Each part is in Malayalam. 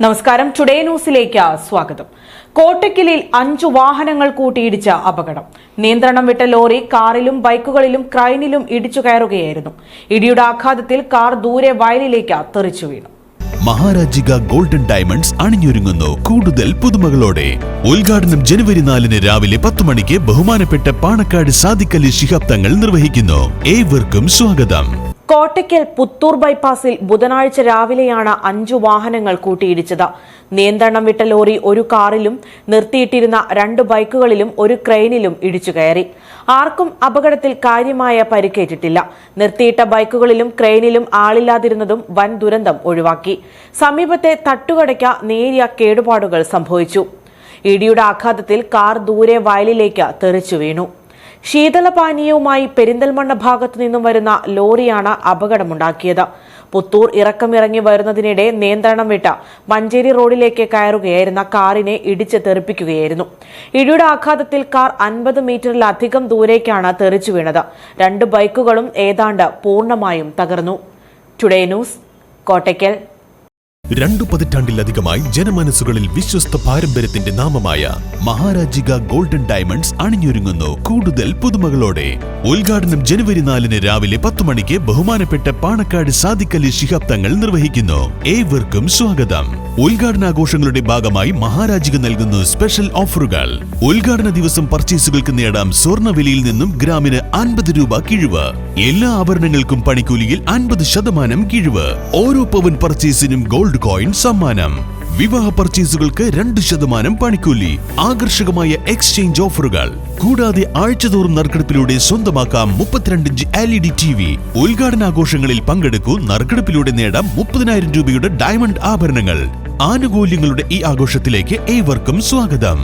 നമസ്കാരം. ടുഡേ ന്യൂസിലേക്ക് സ്വാഗതം. കോട്ടക്കലിൽ 5 വാഹനങ്ങൾ കൂട്ടിയിടിച്ച അപകടം. നിയന്ത്രണം വിട്ട ലോറി കാറിലും ബൈക്കുകളിലും ക്രൈനിലും ഇടിച്ചു കയറുകയായിരുന്നു. ഇടിയുടെ ആഘാതത്തിൽ കാർ ദൂരെ വയലിലേക്ക് തെറിച്ചു വീണു. മഹാരാജിക ഗോൾഡൻ ഡയമണ്ട്സ് അണിഞ്ഞൊരുങ്ങുന്നു കൂടുതൽ പുതുമകളോടെ. ഉദ്ഘാടനം ജനുവരി 4 രാവിലെ 10 മണിക്ക് ബഹുമാനപ്പെട്ട പാണക്കാട് സാദിഖ് അലി ശിഹാബ് തങ്ങൾ നിർവഹിക്കുന്നു. ഏവർക്കും സ്വാഗതം. കോട്ടയ്ക്കൽ പുത്തൂർ ബൈപ്പാസിൽ ബുധനാഴ്ച രാവിലെയാണ് 5 വാഹനങ്ങൾ കൂട്ടിയിടിച്ചത്. നിയന്ത്രണം വിട്ട ലോറി ഒരു കാറിലും നിർത്തിയിട്ടിരുന്ന 2 ബൈക്കുകളിലും ഒരു ക്രെയിനിലും ഇടിച്ചു കയറി. ആർക്കും അപകടത്തിൽ കാര്യമായ പരിക്കേറ്റിട്ടില്ല. നിർത്തിയിട്ട ബൈക്കുകളിലും ക്രെയിനിലും ആളില്ലാതിരുന്നതും വൻ ദുരന്തം ഒഴിവാക്കി. സമീപത്തെ തട്ടുകടയ്ക്ക് നേരിയ കേടുപാടുകൾ സംഭവിച്ചു. ഇടിയുടെ ആഘാതത്തിൽ കാർ ദൂരെ വയലിലേക്ക് തെറിച്ചു വീണു. ശീതളപാനീയവുമായി പെരിന്തൽമണ്ണ ഭാഗത്തു നിന്നും വരുന്ന ലോറിയാണ് അപകടമുണ്ടാക്കിയത്. പുത്തൂർ ഇറക്കമിറങ്ങി വരുന്നതിനിടെ നിയന്ത്രണം വിട്ട മഞ്ചേരി റോഡിലേക്ക് കയറുകയായിരുന്ന കാറിനെ ഇടിച്ച് തെറിപ്പിക്കുകയായിരുന്നു. ഇടിയുടെ ആഘാതത്തിൽ കാർ 50 മീറ്ററിലധികം ദൂരേക്കാണ് തെറിച്ചു വീണത്. 2 ബൈക്കുകളും ഏതാണ്ട് പൂർണ്ണമായും തകർന്നു. Today news, Kottakkal. 2 പതിറ്റാണ്ടിലധികമായി ജനമനസ്സുകളിൽ വിശ്വസ്ത പാരമ്പര്യത്തിന്റെ നാമമായ മഹാരാജിക ഗോൾഡൻ ഡയമണ്ട്സ് അണിഞ്ഞൊരുങ്ങുന്നു കൂടുതൽ പുതുമകളോടെ. ഉദ്ഘാടനം ജനുവരി 4 രാവിലെ 10 മണിക്ക് ബഹുമാനപ്പെട്ട പാണക്കാട് സാദിഖ് അലി ശിഹാബ് തങ്ങൾ നിർവഹിക്കുന്നു. ഏവർക്കും സ്വാഗതം. ഉദ്ഘാടനാഘോഷങ്ങളുടെ ഭാഗമായി മഹാരാജിക നൽകുന്നു സ്പെഷ്യൽ ഓഫറുകൾ. ഉദ്ഘാടന ദിവസം പർച്ചേസുകൾക്ക് നേടാം സ്വർണ്ണവിലയിൽ നിന്നും ഗ്രാമിന് 50 രൂപ കിഴിവ്. എല്ലാ ആഭരണങ്ങൾക്കും പണിക്കൂലിയിൽ 50% കിഴിവ്. ഓരോ പവൻ പർച്ചേസിനും ഗോൾഡ് കോയിൻ സമ്മാനം. വിവാഹ പർച്ചേസുകൾക്ക് 2% പണിക്കൂലി. ആകർഷകമായ എക്സ്ചേഞ്ച് ഓഫറുകൾ. കൂടാതെ ആഴ്ചതോറും നറുക്കെടുപ്പിലൂടെ സ്വന്തമാക്കാം 32 ഇഞ്ച് LED TV. ഉദ്ഘാടനാഘോഷങ്ങളിൽ പങ്കെടുക്കൂ. നറുക്കെടുപ്പിലൂടെ നേടാം 30,000 രൂപയുടെ ഡയമണ്ട് ആഭരണങ്ങൾ. ആനുകൂല്യങ്ങളുടെ ഈ ആഘോഷത്തിലേക്ക് ഏവർക്കും സ്വാഗതം.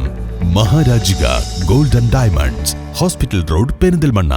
Maharajika golden diamonds, hospital road, Perinthalmanna.